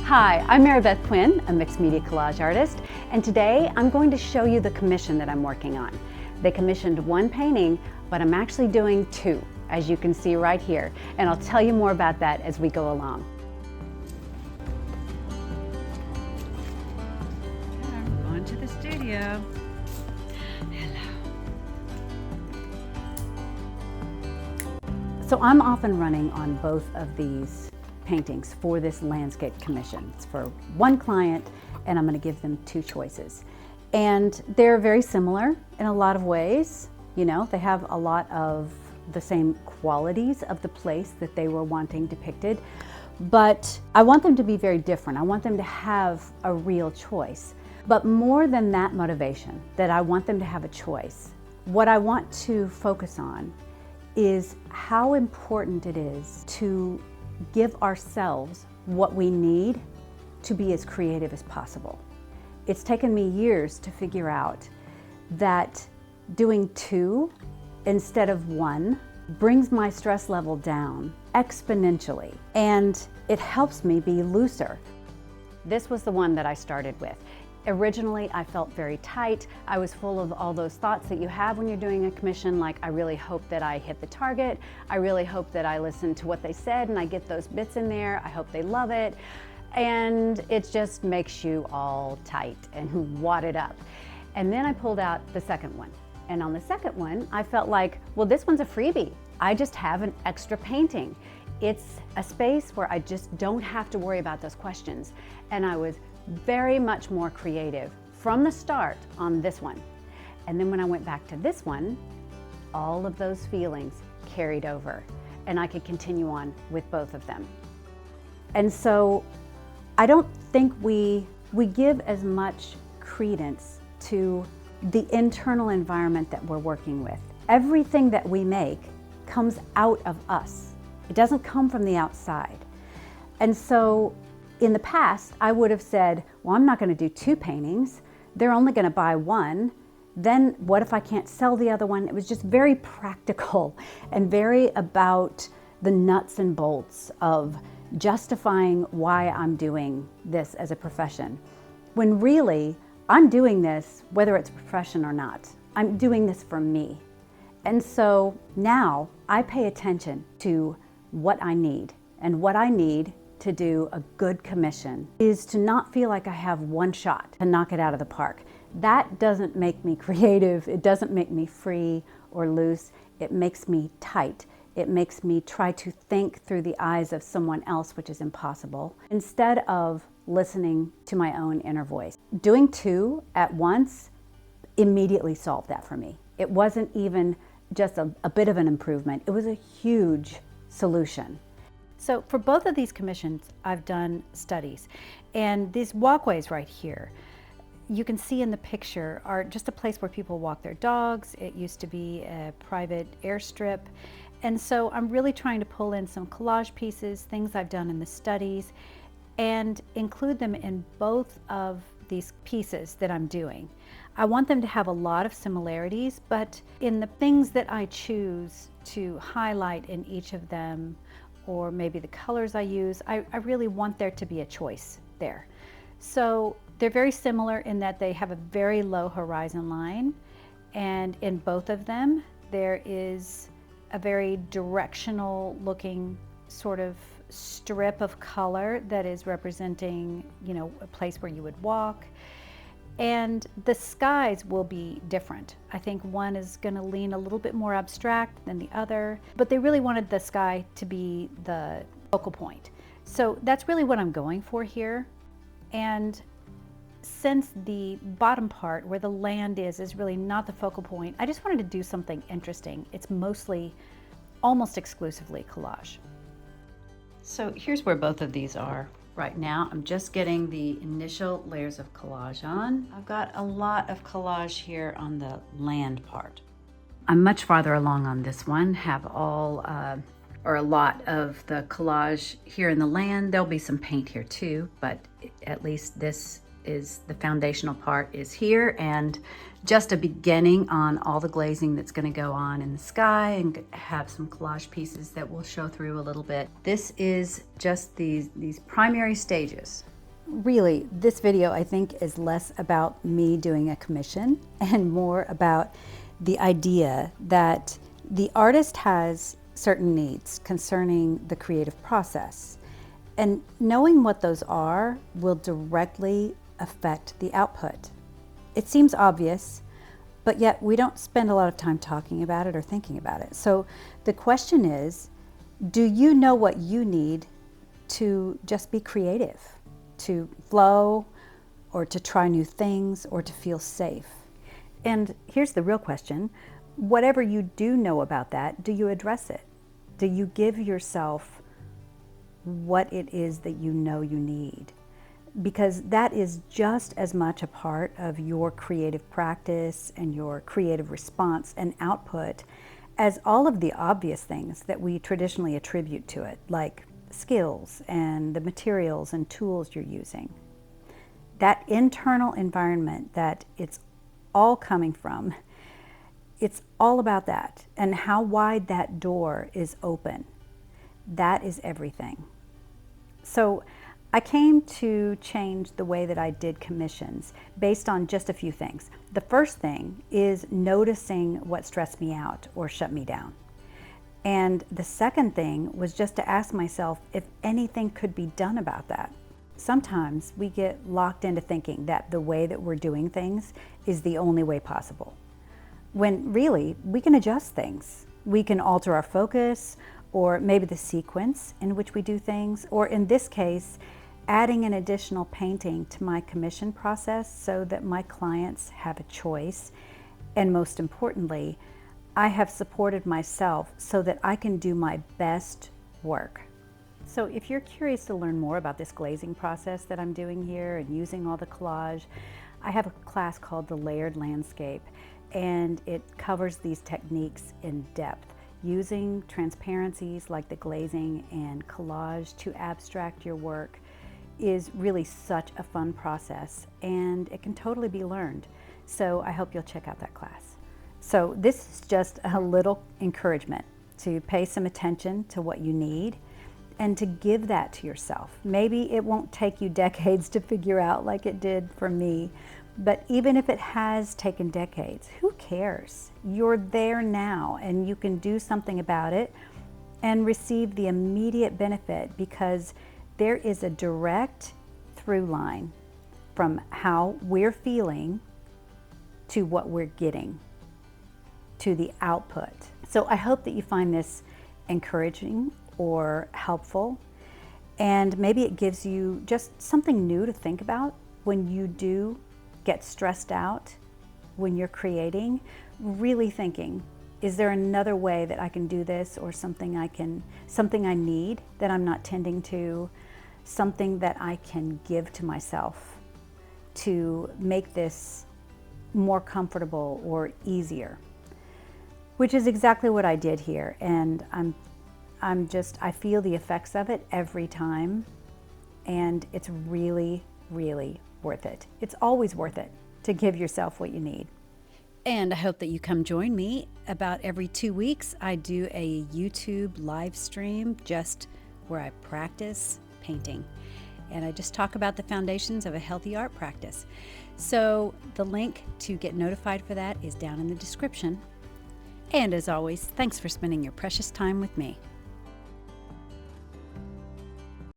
Hi, I'm Mary Beth Quinn, a mixed media collage artist, and today I'm going to show you the commission that I'm working on. They commissioned one painting, but I'm actually doing two, as you can see right here, and I'll tell you more about that as we go along. I'm going to the studio. So I'm off and running on both of these paintings for this landscape commission. It's for one client, and I'm going to give them two choices. And they're very similar in a lot of ways. You know, they have a lot of the same qualities of the place that they were wanting depicted, but I want them to be very different. I want them to have a real choice. But more than that motivation, that I want them to have a choice, what I want to focus on is how important it is to give ourselves what we need to be as creative as possible. It's taken me years to figure out that doing two instead of one brings my stress level down exponentially, and it helps me be looser. This was the one that I started with. Originally, I felt very tight. I was full of all those thoughts that you have when you're doing a commission, like I really hope that I hit the target. I really hope that I listen to what they said and I get those bits in there. I hope they love it. And it just makes you all tight and wadded up. And then I pulled out the second one. And on the second one, I felt like, well, this one's a freebie. I just have an extra painting. It's a space where I just don't have to worry about those questions. And I was very much more creative from the start on this one. And then when I went back to this one, all of those feelings carried over and I could continue on with both of them. And so I don't think we give as much credence to the internal environment that we're working with. Everything that we make comes out of us. It doesn't come from the outside. And so in the past, I would have said, well, I'm not going to do two paintings. They're only going to buy one. Then what if I can't sell the other one? It was just very practical and very about the nuts and bolts of justifying why I'm doing this as a profession. When really, I'm doing this whether it's a profession or not. I'm doing this for me. And so now I pay attention to what I need, and what I need to do a good commission is to not feel like I have one shot to knock it out of the park. That doesn't make me creative. It doesn't make me free or loose. It makes me tight. It makes me try to think through the eyes of someone else, which is impossible, instead of listening to my own inner voice. Doing two at once immediately solved that for me. It wasn't even just a bit of an improvement. It was a huge solution. So for both of these commissions, I've done studies, and these walkways right here, you can see in the picture, are just a place where people walk their dogs. It used to be a private airstrip. And so I'm really trying to pull in some collage pieces, things I've done in the studies, and include them in both of these pieces that I'm doing. I want them to have a lot of similarities, but in the things that I choose to highlight in each of them, or maybe the colors I use, I really want there to be a choice there. So they're very similar in that they have a very low horizon line, and in both of them there is a very directional looking sort of strip of color that is representing, you know, a place where you would walk. And the skies will be different. I think one is going to lean a little bit more abstract than the other, but they really wanted the sky to be the focal point. So that's really what I'm going for here. And since the bottom part where the land is really not the focal point, I just wanted to do something interesting. It's mostly, almost exclusively collage. So here's where both of these are. Right now, I'm just getting the initial layers of collage on. I've got a lot of collage here on the land part. I'm much farther along on this one, have all, or a lot of the collage here in the land. There'll be some paint here too, but at least this is the foundational part is here, and just a beginning on all the glazing that's going to go on in the sky, and have some collage pieces that will show through a little bit. This is just these primary stages really, this video I think is less about me doing a commission and more about the idea that the artist has certain needs concerning the creative process. And knowing what those are will directly affect the output. It seems obvious, but yet we don't spend a lot of time talking about it or thinking about it. So the question is, do you know what you need to just be creative, to flow, or to try new things, or to feel safe? And here's the real question. Whatever you do know about that, do you address it? Do you give yourself what it is that you know you need? Because that is just as much a part of your creative practice and your creative response and output as all of the obvious things that we traditionally attribute to it, like skills and the materials and tools you're using. That internal environment that it's all coming from, it's all about that, and how wide that door is open. That is everything. So I came to change the way that I did commissions based on just a few things. The first thing is noticing what stressed me out or shut me down. And the second thing was just to ask myself if anything could be done about that. Sometimes we get locked into thinking that the way that we're doing things is the only way possible, when really we can adjust things. We can alter our focus, or maybe the sequence in which we do things, or in this case, adding an additional painting to my commission process so that my clients have a choice. And most importantly, I have supported myself so that I can do my best work. So if you're curious to learn more about this glazing process that I'm doing here and using all the collage, I have a class called The Layered Landscape, and it covers these techniques in depth, using transparencies like the glazing and collage to abstract your work is really such a fun process, and it can totally be learned. So I hope you'll check out that class. So this is just a little encouragement to pay some attention to what you need and to give that to yourself. Maybe it won't take you decades to figure out like it did for me, but even if it has taken decades, who cares? You're there now, and you can do something about it and receive the immediate benefit, because there is a direct through line from how we're feeling to what we're getting, to the output. So I hope that you find this encouraging or helpful, and maybe it gives you just something new to think about when you do get stressed out when you're creating. Really thinking, is there another way that I can do this, or something I need that I'm not tending to, something that I can give to myself to make this more comfortable or easier, which is exactly what I did here. And I feel the effects of it every time, and it's really, really worth it. It's always worth it to give yourself what you need. And I hope that you come join me. About every 2 weeks, I do a YouTube live stream just where I practice painting. And I just talk about the foundations of a healthy art practice. So the link to get notified for that is down in the description. And as always, thanks for spending your precious time with me.